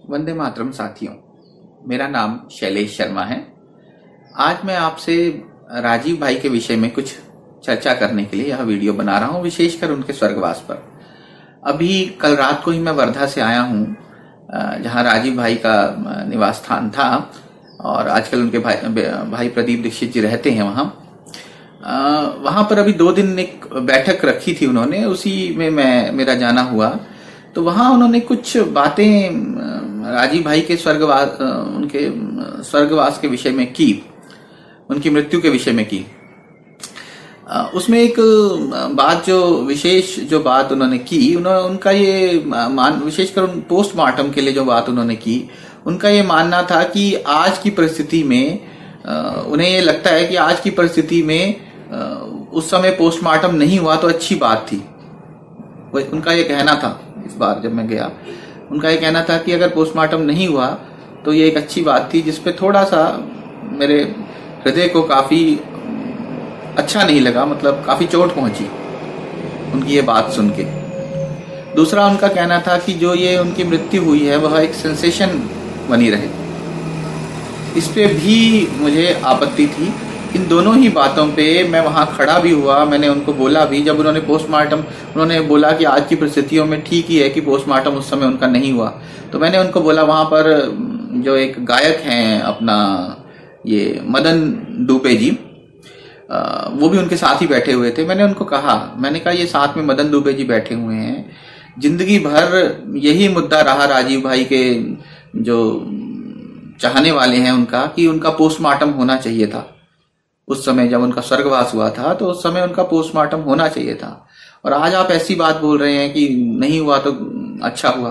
वंदे मातरम साथियों, मेरा नाम शैलेश शर्मा है। आज मैं आपसे राजीव भाई के विषय में कुछ चर्चा करने के लिए यह वीडियो बना रहा हूं, विशेषकर उनके स्वर्गवास पर। अभी कल रात को ही मैं वर्धा से आया हूं, जहां राजीव भाई का निवास स्थान था और आजकल उनके भाई प्रदीप दीक्षित जी रहते हैं वहां। वहां पर अभी 2 दिन एक बैठक रखी थी उन्होंने, उसी में मेरा जाना हुआ। तो वहां उन्होंने कुछ बातें राजीव भाई के उनके स्वर्गवास के विषय में की, उनकी मृत्यु के विषय में की। उसमें एक बात जो बात उन्होंने की, उनका ये विशेषकर पोस्टमार्टम के लिए जो बात उन्होंने की, उनका ये मानना था कि आज की परिस्थिति में उन्हें ये लगता है कि आज की परिस्थिति में उस समय पोस्टमार्टम नहीं हुआ तो अच्छी बात थी। उनका ये कहना था। इस बार जब मैं गया, उनका ये कहना था कि अगर पोस्टमार्टम नहीं हुआ तो ये एक अच्छी बात थी, जिसपे थोड़ा सा मेरे हृदय को काफी अच्छा नहीं लगा, मतलब काफी चोट पहुंची उनकी ये बात सुन के। दूसरा उनका कहना था कि जो ये उनकी मृत्यु हुई है वह एक सेंसेशन बनी रहे, इस पे भी मुझे आपत्ति थी। इन दोनों ही बातों पे मैं वहां खड़ा भी हुआ, मैंने उनको बोला भी। जब उन्होंने बोला कि आज की परिस्थितियों में ठीक ही है कि पोस्टमार्टम उस समय उनका नहीं हुआ, तो मैंने उनको बोला, वहां पर जो एक गायक हैं अपना ये मदन दुबे जी, वो भी उनके साथ ही बैठे हुए थे। मैंने कहा ये साथ में मदन दुबे जी बैठे हुए हैं, जिंदगी भर यही मुद्दा रहा राजीव भाई के जो चाहने वाले हैं उनका, कि उनका पोस्टमार्टम होना चाहिए था। उस समय जब उनका स्वर्गवास हुआ था तो उस समय उनका पोस्टमार्टम होना चाहिए था, और आज आप ऐसी बात बोल रहे हैं कि नहीं हुआ तो अच्छा हुआ।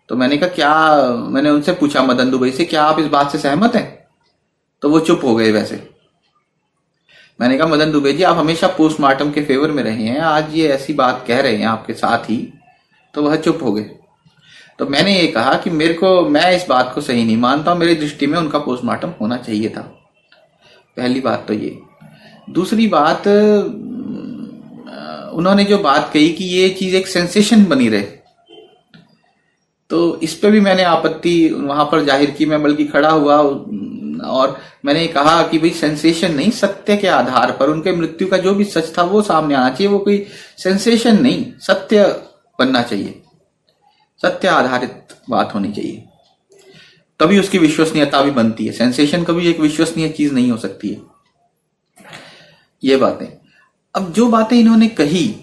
तो मैंने उनसे पूछा मदन दुबे से, क्या आप इस बात से सहमत हैं? तो वो चुप हो गए। वैसे मैंने कहा, मदन दुबे जी, आप हमेशा पोस्टमार्टम के फेवर में रहे हैं, आज ये ऐसी बात कह रहे हैं आपके साथ ही। तो वह चुप हो गए। तो मैंने ये कहा कि मैं इस बात को सही नहीं मानता, मेरी दृष्टि में उनका पोस्टमार्टम होना चाहिए था। पहली बात तो ये। दूसरी बात, उन्होंने जो बात कही कि ये चीज एक सेंसेशन बनी रहे, तो इस पे भी मैंने आपत्ति वहां पर जाहिर की। मैं बल्कि खड़ा हुआ और मैंने कहा कि भाई सेंसेशन नहीं, सत्य के आधार पर उनके मृत्यु का जो भी सच था वो सामने आना चाहिए। वो कोई सेंसेशन नहीं, सत्य बनना चाहिए, सत्य आधारित बात होनी चाहिए, तभी उसकी विश्वसनीयता भी बनती है। सेंसेशन कभी एक विश्वसनीय चीज नहीं हो सकती है। ये बातें, अब जो बातें इन्होंने कही,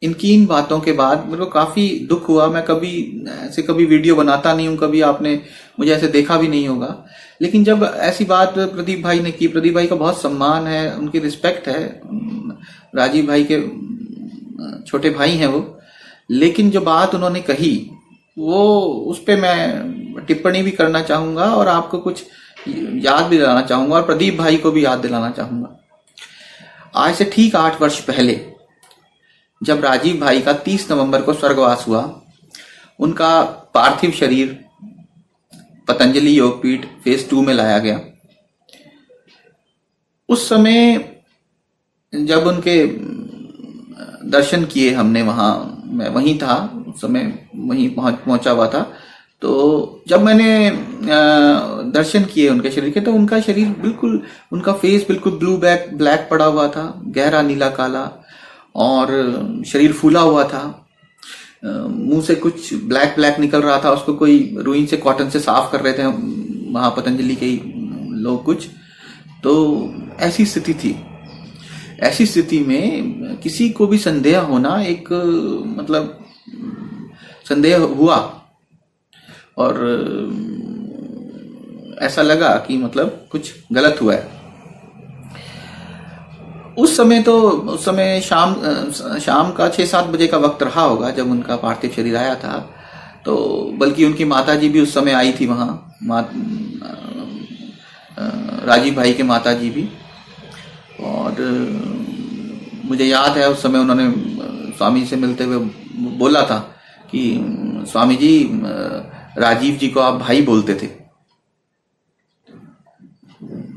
इन बातों के बाद मेरे को काफी दुख हुआ। मैं कभी वीडियो बनाता नहीं हूं, कभी आपने मुझे ऐसे देखा भी नहीं होगा, लेकिन जब ऐसी बात प्रदीप भाई ने की, प्रदीप भाई का बहुत सम्मान है, उनकी रिस्पेक्ट है, राजीव भाई के छोटे भाई हैं वो, लेकिन जो बात उन्होंने कही वो, उस पे मैं टिप्पणी भी करना चाहूंगा और आपको कुछ याद भी दिलाना चाहूंगा, और प्रदीप भाई को भी याद दिलाना चाहूंगा। आज से ठीक 8 वर्ष पहले जब राजीव भाई का 30 नवंबर को स्वर्गवास हुआ, उनका पार्थिव शरीर पतंजलि योगपीठ फेज 2 में लाया गया। उस समय जब उनके दर्शन किए हमने, मैं वहीं था उस समय, वहीं पहुंचा हुआ था। तो जब मैंने दर्शन किए उनके शरीर के, तो उनका शरीर बिल्कुल, उनका फेस बिल्कुल ब्लैक पड़ा हुआ था, गहरा नीला काला, और शरीर फूला हुआ था। मुंह से कुछ ब्लैक निकल रहा था, उसको कोई रुई से, कॉटन से साफ कर रहे थे वहां पतंजलि के लोग कुछ। तो ऐसी स्थिति थी। ऐसी स्थिति में किसी को भी संदेह होना, एक मतलब संदेह हुआ, और ऐसा लगा कि मतलब कुछ गलत हुआ है। उस समय शाम का 6-7 बजे का वक्त रहा होगा जब उनका पार्थिव शरीर आया था। तो बल्कि उनकी माताजी भी उस समय आई थी वहां, राजीव भाई के माताजी भी। और मुझे याद है उस समय उन्होंने स्वामी से मिलते हुए बोला था कि स्वामी जी, राजीव जी को आप भाई बोलते थे।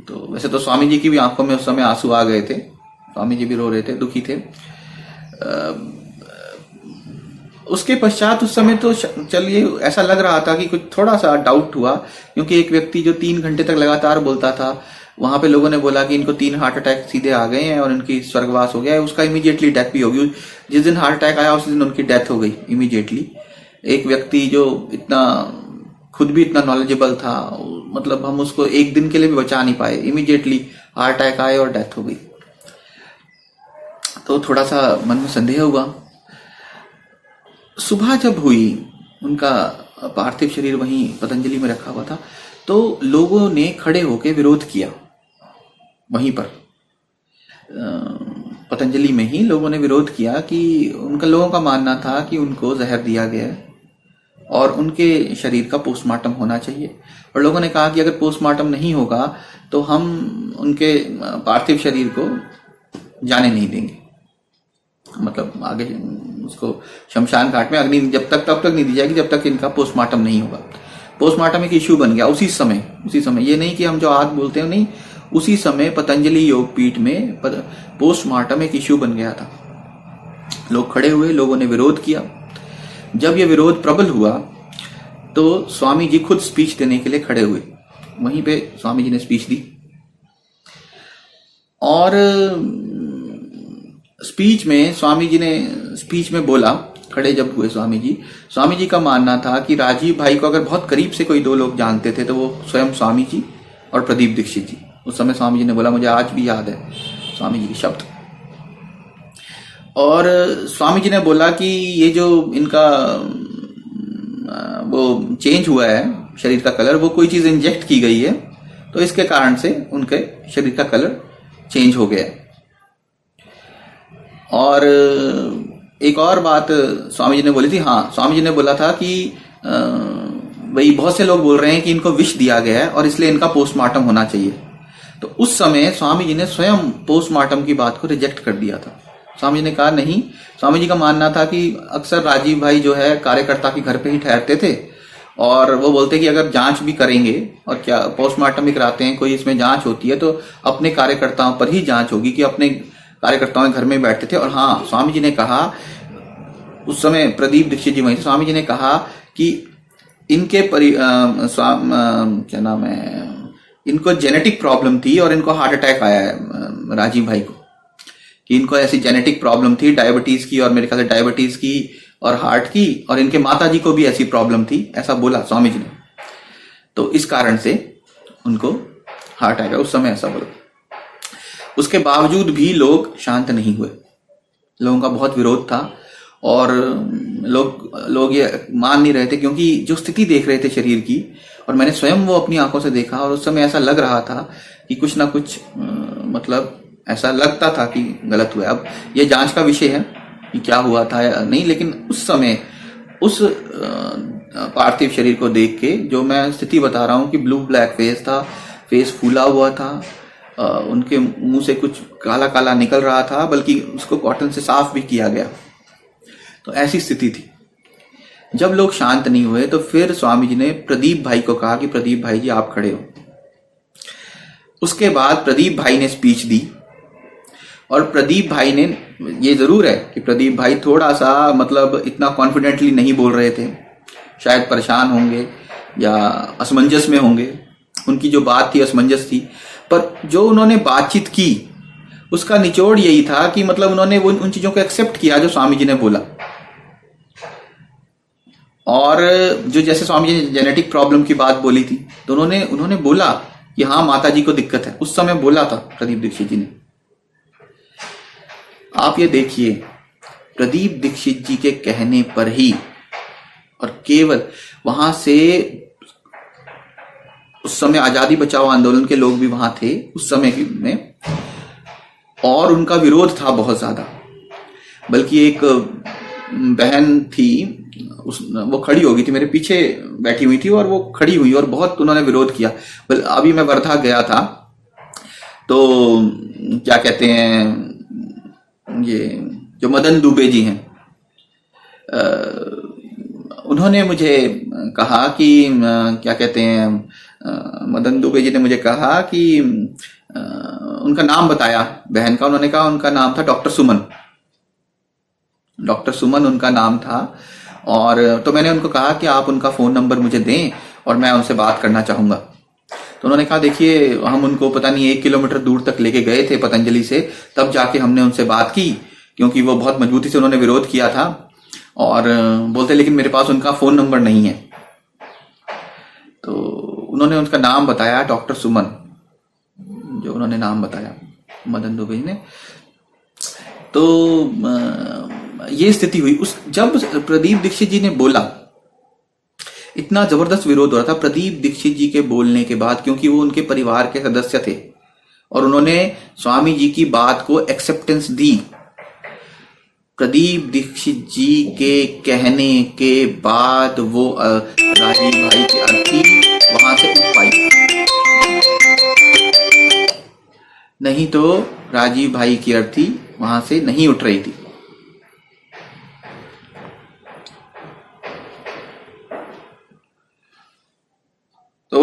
तो वैसे तो स्वामी जी की भी आंखों में उस समय आंसू आ गए थे, स्वामी जी भी रो रहे थे, दुखी थे। उसके पश्चात उस समय तो चलिए ऐसा लग रहा था कि कुछ थोड़ा सा डाउट हुआ, क्योंकि एक व्यक्ति जो 3 घंटे तक लगातार बोलता था, वहां पे लोगों ने बोला कि इनको 3 हार्ट अटैक सीधे आ गए हैं और इनकी स्वर्गवास हो गया है, उसका इमीडिएटली डेथ भी होगी। जिस दिन हार्ट अटैक आया उस दिन उनकी डेथ हो गई इमीडिएटली। एक व्यक्ति जो इतना खुद भी इतना नॉलेजेबल था, मतलब हम उसको एक दिन के लिए भी बचा नहीं पाए, इमीडिएटली हार्ट अटैक आए और डेथ हो गई। तो थोड़ा सा मन में संदेह हुआ। सुबह जब हुई, उनका पार्थिव शरीर वहीं पतंजलि में रखा हुआ था, तो लोगों ने खड़े होकर विरोध किया। वहीं पर पतंजलि में ही लोगों ने विरोध किया कि उनका लोगों का मानना था कि उनको जहर दिया गया है और उनके शरीर का पोस्टमार्टम होना चाहिए। और लोगों ने कहा कि अगर पोस्टमार्टम नहीं होगा तो हम उनके पार्थिव शरीर को जाने नहीं देंगे, मतलब आगे उसको शमशान घाट में अग्नि जब तक नहीं दी जाएगी जब तक इनका पोस्टमार्टम नहीं होगा। पोस्टमार्टम एक इश्यू बन गया उसी समय। ये नहीं कि हम जो आज बोलते हैं, नहीं, उसी समय पतंजलि योगपीठ में पोस्टमार्टम एक इश्यू बन गया था। लोग खड़े हुए, लोगों ने विरोध किया। जब यह विरोध प्रबल हुआ तो स्वामी जी खुद स्पीच देने के लिए खड़े हुए। वहीं पे स्वामी जी ने स्पीच दी और स्पीच में बोला, खड़े जब हुए स्वामी जी का मानना था कि राजीव भाई को अगर बहुत करीब से कोई 2 लोग जानते थे तो वो स्वयं स्वामी जी और प्रदीप दीक्षित जी। उस समय स्वामी जी ने बोला, मुझे आज भी याद है स्वामी जी के शब्द, और स्वामी जी ने बोला कि ये जो इनका वो चेंज हुआ है शरीर का कलर, वो कोई चीज इंजेक्ट की गई है, तो इसके कारण से उनके शरीर का कलर चेंज हो गया है। और एक और बात स्वामी जी ने बोली थी, हाँ, स्वामी जी ने बोला था कि भाई बहुत से लोग बोल रहे हैं कि इनको विष दिया गया है और इसलिए इनका पोस्टमार्टम होना चाहिए। तो उस समय स्वामी जी ने स्वयं पोस्टमार्टम की बात को रिजेक्ट कर दिया था। स्वामी जी ने कहा नहीं, स्वामी जी का मानना था कि अक्सर राजीव भाई जो है कार्यकर्ता के घर पे ही ठहरते थे और वो बोलते कि अगर जांच भी करेंगे और क्या पोस्टमार्टम भी कराते हैं, कोई इसमें जांच होती है तो अपने कार्यकर्ताओं पर ही जांच होगी, कि अपने कार्यकर्ताओं के घर में बैठते थे। और हाँ, स्वामी जी ने कहा, उस समय प्रदीप दीक्षित जी वहीं थे, स्वामी जी ने कहा कि इनके क्या नाम है, इनको जेनेटिक प्रॉब्लम थी और इनको हार्ट अटैक आया है राजीव भाई को, कि इनको ऐसी जेनेटिक प्रॉब्लम थी डायबिटीज की, और मेरे ख्याल से डायबिटीज की और हार्ट की, और इनके माताजी को भी ऐसी प्रॉब्लम थी, ऐसा बोला स्वामी जी ने। तो इस कारण से उनको हार्ट अटैक, उस समय ऐसा बोला। उसके बावजूद भी लोग शांत नहीं हुए, लोगों का बहुत विरोध था और लोग ये मान नहीं रहे थे, क्योंकि जो स्थिति देख रहे थे शरीर की, और मैंने स्वयं वो अपनी आंखों से देखा, और उस समय ऐसा लग रहा था कि कुछ ना कुछ मतलब ऐसा लगता था कि गलत हुआ। अब ये जांच का विषय है कि क्या हुआ था या नहीं, लेकिन उस समय उस पार्थिव शरीर को देख के जो मैं स्थिति बता रहा हूं कि ब्लू ब्लैक फेस था, फेस फूला हुआ था, उनके मुंह से कुछ काला काला निकल रहा था, बल्कि उसको कॉटन से साफ भी किया गया। तो ऐसी स्थिति थी। जब लोग शांत नहीं हुए तो फिर स्वामी जी ने प्रदीप भाई को कहा कि प्रदीप भाई जी आप खड़े हो। उसके बाद प्रदीप भाई ने स्पीच दी, और प्रदीप भाई ने, ये जरूर है कि प्रदीप भाई थोड़ा सा मतलब इतना कॉन्फिडेंटली नहीं बोल रहे थे, शायद परेशान होंगे या असमंजस में होंगे, उनकी जो बात थी असमंजस थी, पर जो उन्होंने बातचीत की उसका निचोड़ यही था कि मतलब उन्होंने उन चीजों को एक्सेप्ट किया जो स्वामी जी ने बोला। और जो जैसे स्वामी जी ने जेनेटिक प्रॉब्लम की बात बोली थी, तो उन्होंने बोला कि हाँ माता जी को दिक्कत है, उस समय बोला था प्रदीप दीक्षित जी ने। आप ये देखिए, प्रदीप दीक्षित जी के कहने पर ही, और केवल वहां से, उस समय आजादी बचाओ आंदोलन के लोग भी वहां थे उस समय में, और उनका विरोध था बहुत ज्यादा। बल्कि एक बहन थी, वो खड़ी हो गई थी, मेरे पीछे बैठी हुई थी, और वो खड़ी हुई और बहुत उन्होंने विरोध किया। अभी मैं वर्धा गया था, तो क्या कहते हैं, ये जो मदन दुबे जी हैं, उन्होंने मुझे कहा कि क्या कहते हैं, मदन दुबे जी ने मुझे कहा कि उनका नाम बताया बहन का, उन्होंने कहा उनका नाम था डॉक्टर सुमन उनका नाम था। और तो मैंने उनको कहा कि आप उनका फ़ोन नंबर मुझे दें और मैं उनसे बात करना चाहूँगा। तो उन्होंने कहा देखिए, हम उनको पता नहीं 1 किलोमीटर दूर तक लेके गए थे पतंजलि से, तब जाके हमने उनसे बात की, क्योंकि वो बहुत मजबूती से उन्होंने विरोध किया था। और बोलते लेकिन मेरे पास उनका फ़ोन नंबर नहीं है। तो उन्होंने उनका नाम बताया, डॉक्टर सुमन, जो उन्होंने नाम बताया मदन दुबे ने। तो ये स्थिति हुई उस जब प्रदीप दीक्षित जी ने बोला, इतना जबरदस्त विरोध हो रहा था प्रदीप दीक्षित जी के बोलने के बाद, क्योंकि वो उनके परिवार के सदस्य थे और उन्होंने स्वामी जी की बात को एक्सेप्टेंस दी। प्रदीप दीक्षित जी के कहने के बाद वो राजीव भाई की अर्थी वहां से उठ पाई, नहीं तो राजीव भाई की अर्थी वहां से नहीं उठ रही थी। तो